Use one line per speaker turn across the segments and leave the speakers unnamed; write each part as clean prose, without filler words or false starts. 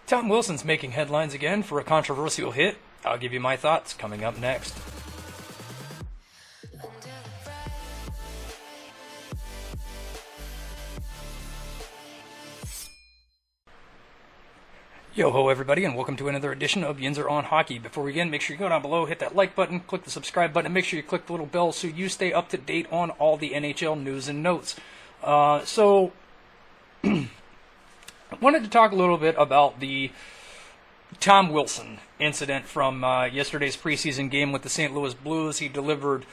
Tom Wilson's making headlines again for a controversial hit. I'll give you my thoughts coming up next. Yo ho everybody, and welcome to another edition of Yinzer on Hockey. Before we begin, make sure you go down below, hit that like button, click the subscribe button, and make sure you click the little bell so you stay up to date on all the NHL news and notes. I wanted to talk a little bit about the Tom Wilson incident from yesterday's preseason game with the St. Louis Blues. He delivered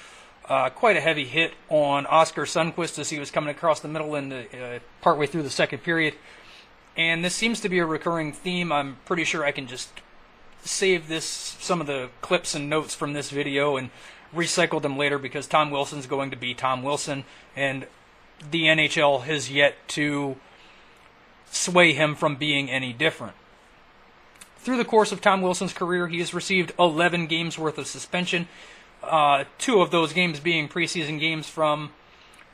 quite a heavy hit on Oskar Sundqvist as he was coming across the middle in the partway through the second period. And this seems to be a recurring theme. I'm pretty sure I can just save some of the clips and notes from this video and recycle them later, because Tom Wilson's going to be Tom Wilson, and the NHL has yet to sway him from being any different. Through the course of Tom Wilson's career, he has received 11 games worth of suspension, 2 of those games being preseason games from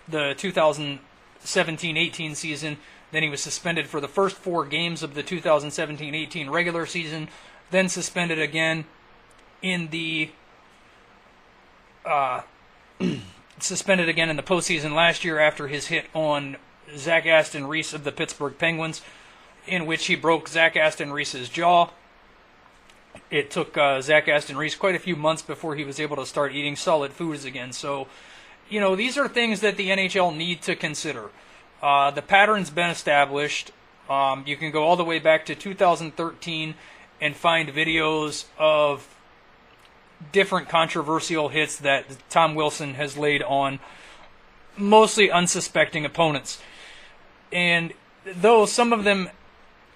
the 2017-18 season. Then he was suspended for the first 4 games of the 2017-18 regular season, then suspended again in the postseason last year after his hit on Zach Aston Reese of the Pittsburgh Penguins, in which he broke Zach Aston Reese's jaw. It took Zach Aston Reese quite a few months before he was able to start eating solid foods again. So, these are things that the NHL need to consider. The pattern's been established. You can go all the way back to 2013 and find videos of different controversial hits that Tom Wilson has laid on mostly unsuspecting opponents. And though some of them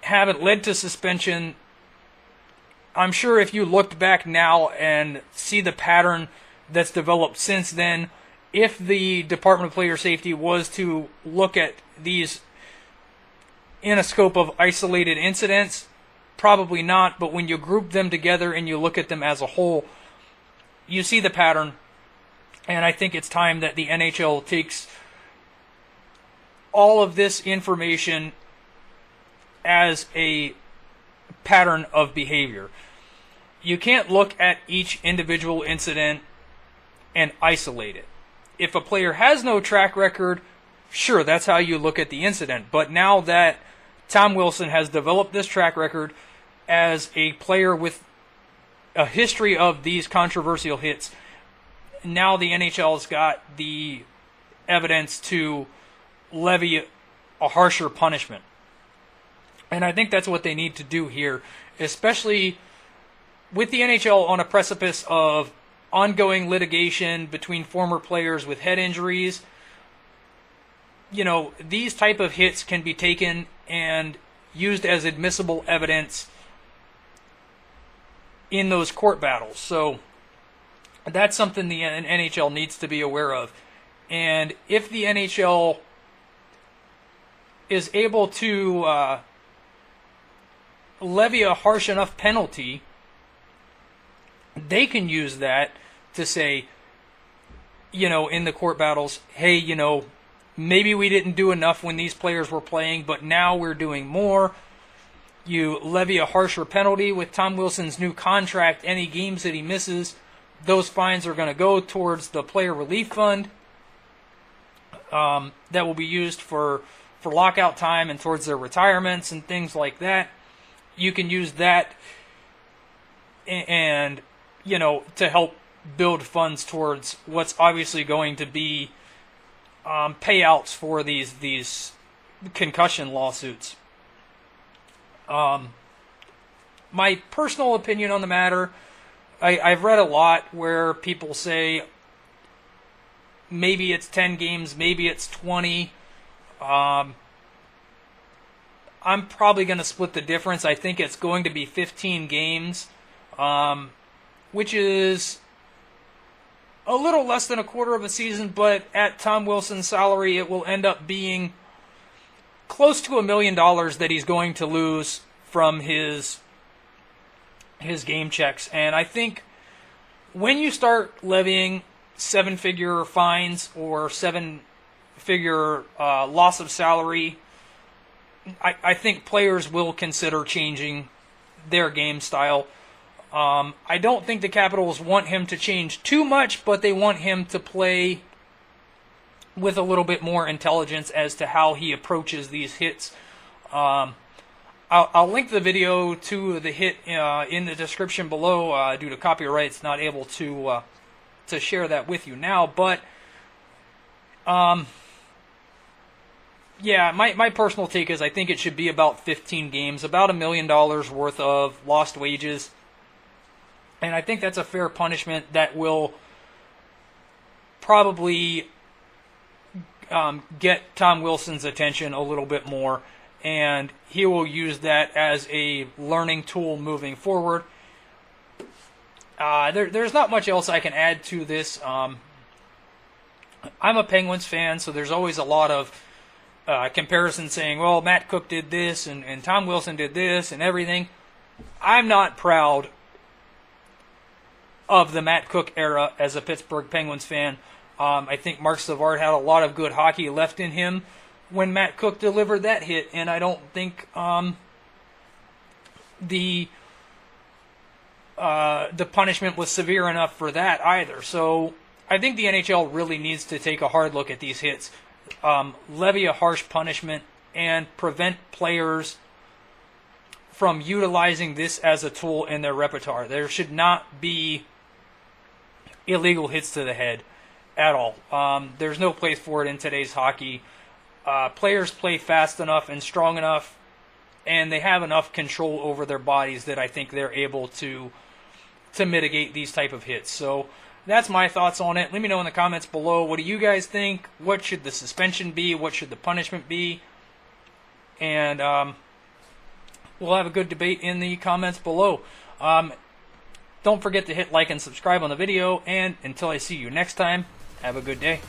haven't led to suspension, I'm sure if you looked back now and see the pattern that's developed since then, if the Department of Player Safety was to look at these in a scope of isolated incidents, probably not, but when you group them together and you look at them as a whole, you see the pattern, and I think it's time that the NHL takes all of this information as a pattern of behavior. You can't look at each individual incident and isolate it. If a player has no track record, sure, that's how you look at the incident. But now that Tom Wilson has developed this track record as a player with a history of these controversial hits, now the NHL's got the evidence to levy a harsher punishment. And I think that's what they need to do here, especially with the NHL on a precipice of ongoing litigation between former players with head injuries. These type of hits can be taken and used as admissible evidence in those court battles. So that's something the NHL needs to be aware of. And if the NHL is able to levy a harsh enough penalty, they can use that to say, in the court battles, hey, maybe we didn't do enough when these players were playing, but now we're doing more. You levy a harsher penalty with Tom Wilson's new contract. Any games that he misses, those fines are going to go towards the player relief fund that will be used for lockout time and towards their retirements and things like that. You can use that and to help build funds towards what's obviously going to be payouts for these concussion lawsuits. My personal opinion on the matter, I've read a lot where people say maybe it's 10 games, maybe it's 20. I'm probably going to split the difference. I think it's going to be 15 games, which is a little less than a quarter of a season, but at Tom Wilson's salary, it will end up being close to $1 million that he's going to lose from his game checks. And I think when you start levying 7-figure fines or 7-figure loss of salary, I think players will consider changing their game style. I don't think the Capitals want him to change too much, but they want him to play with a little bit more intelligence as to how he approaches these hits. I'll link the video to the hit in the description below. Due to copyrights, not able to share that with you now. But yeah, my personal take is I think it should be about 15 games, about $1 million worth of lost wages. And I think that's a fair punishment that will probably get Tom Wilson's attention a little bit more, and he will use that as a learning tool moving forward. There's not much else I can add to this. I'm a Penguins fan, so there's always a lot of comparison saying, well, Matt Cook did this, and Tom Wilson did this, and everything. I'm not proud of the Matt Cook era as a Pittsburgh Penguins fan. I think Marc Savard had a lot of good hockey left in him when Matt Cook delivered that hit, and I don't think the punishment was severe enough for that either. So I think the NHL really needs to take a hard look at these hits, levy a harsh punishment, and prevent players from utilizing this as a tool in their repertoire. There should not be illegal hits to the head at all. There's no place for it in today's hockey. Players play fast enough and strong enough, and they have enough control over their bodies that I think they're able to mitigate these type of hits. So that's my thoughts on it. Let me know in the comments below. What do you guys think? What should the suspension be? What should the punishment be? And we'll have a good debate in the comments below. Don't forget to hit like and subscribe on the video, and until I see you next time, have a good day.